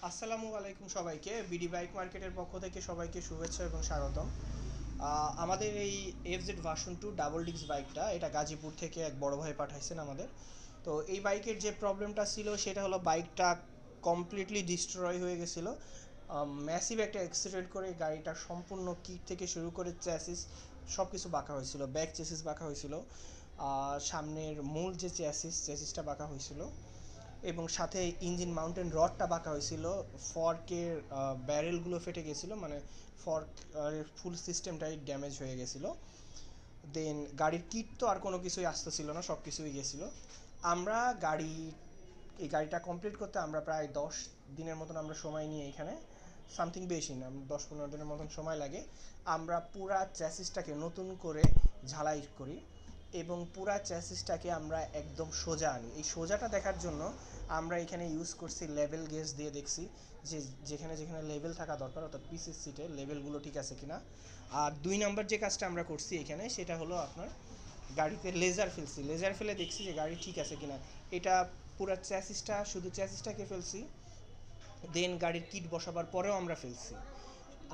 আসসালামু আলাইকুম সবাইকে। বিডি বাইক মার্কেটের পক্ষ থেকে সবাইকে শুভেচ্ছা এবং স্বাগতম। আমাদের এই এফজেড ভার্সন 2 ডাবল ডিস্ক বাইকটা, এটা গাজীপুর থেকে এক বড় ভাই পাঠাইছেন আমাদের। তো এই বাইকের যে প্রবলেমটা ছিল সেটা হলো বাইকটা কমপ্লিটলি ডিস্ট্রয় হয়ে গেছিলো। ম্যাসিভ একটা অ্যাক্সিডেন্ট করে গাড়িটা সম্পূর্ণ কিট থেকে শুরু করে চ্যাসিস সব কিছু বাঁকা হয়েছিল। ব্যাক চেসিস বাঁকা হয়েছিল, সামনের মূল যে চেসিসটা বাঁকা হয়েছিল, এবং সাথে ইঞ্জিন মাউন্টেন রডটা বাঁকা হয়েছিল। ফর্কের ব্যারেলগুলো ফেটে গেছিলো, মানে ফর্ক ফুল সিস্টেমটাই ড্যামেজ হয়ে গেছিলো। দেন গাড়ির কিট তো আর কোনো কিছুই আসতেছিল না, সব কিছুই গেছিলো। আমরা এই গাড়িটা কমপ্লিট করতে আমরা প্রায় 10 দিনের মতন আমরা সময় নিয়ে এখানে, সামথিং বেশি না, 10-15 দিনের মতন সময় লাগে। আমরা পুরা চ্যাসিসটাকে নতুন করে ঝালাই করি এবং পুরা চ্যাসিসটাকে আমরা একদম সোজা আনি। এই সোজাটা দেখার জন্য আমরা এখানে ইউজ করছি লেভেল গেজ দিয়ে দেখছি যে যেখানে যেখানে লেভেল থাকা দরকার, অর্থাৎ পিসির সিটে লেভেলগুলো ঠিক আছে কিনা। আর 2 নম্বর যে কাজটা আমরা করছি এখানে সেটা হলো আপনার গাড়িতে লেজার ফেলছি। লেজার ফেলে দেখছি যে গাড়ি ঠিক আছে কিনা। এটা পুরো শুধু চ্যাসিসটাকে ফেলছি, দেন গাড়ির কিট বসাবার পরেও আমরা ফেলছি।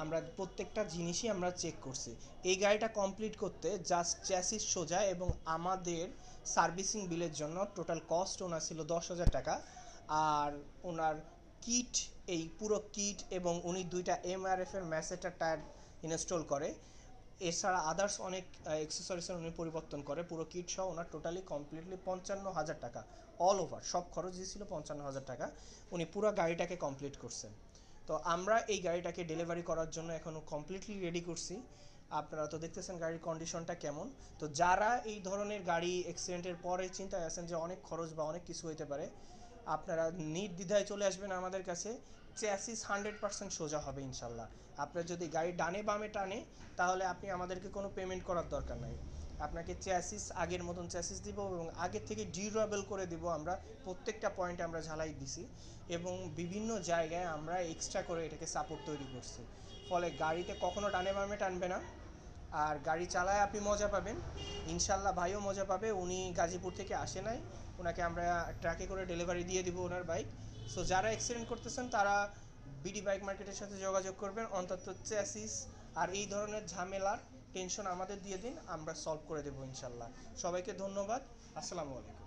আমরা প্রত্যেকটা জিনিসই আমরা চেক করছি। এই গাড়িটা কমপ্লিট করতে জাস্ট চ্যাসিস সোজা এবং আমাদের সার্ভিসিং বিলের জন্য টোটাল কস্ট ওনার ছিল 10,000 টাকা। আর ওনার কিট, এই পুরো কিট, এবং উনি 2টা এমআরএফের ম্যাসেটার টায়ার ইনস্টল করে, এছাড়া আদার্স অনেক অ্যাক্সেসরিজের উনি পরিবর্তন করে। পুরো কিট সহ ওনার টোটালি কমপ্লিটলি 55,000 টাকা, অল ওভার সব খরচ দিয়েছিল 55,000 টাকা। উনি পুরো গাড়িটাকে কমপ্লিট করছেন। তো আমরা এই গাড়িটাকে ডেলিভারি করার জন্য এখনও কমপ্লিটলি রেডি করছি। আপনারা তো দেখতেছেন গাড়ির কন্ডিশনটা কেমন। তো যারা এই ধরনের গাড়ি অ্যাক্সিডেন্টের পরে চিন্তায় আছেন যে অনেক খরচ বা অনেক কিছু হইতে পারে, আপনারা নির্দ্বিধায় চলে আসবেন আমাদের কাছে। চ্যাসিস 100% সোজা হবে ইনশাল্লাহ। আপনার যদি গাড়ি ডানে বামে টানে, তাহলে আপনি আমাদেরকে কোনো পেমেন্ট করার দরকার নাই। আপনাকে চ্যাসিস আগের মতন চ্যাসিস দিব এবং আগের থেকে ডিউরেবল করে দিব। আমরা প্রত্যেকটা পয়েন্টে আমরা ঝালাই দিছি এবং বিভিন্ন জায়গায় আমরা এক্সট্রা করে এটাকে সাপোর্ট তৈরি করছি। ফলে গাড়িতে কখনো ডানে বামে টানবে না, আর গাড়ি চালায় আপনি মজা পাবেন। ইনশাল্লাহ ভাইও মজা পাবে। উনি গাজীপুর থেকে আসে নাই, ওনাকে আমরা ট্রাকে করে ডেলিভারি দিয়ে দিব ওনার বাইক। সো যারা অ্যাক্সিডেন্ট করতেছেন তারা বিডি বাইক মার্কেটের সাথে যোগাযোগ করবেন। অন্তত চ্যাসিস আর এই ধরনের ঝামেলার টেনশন আমাদের দিয়ে দিন, আমরা সলভ করে দেবো ইনশাল্লাহ। সবাইকে ধন্যবাদ। আসসালামু আলাইকুম।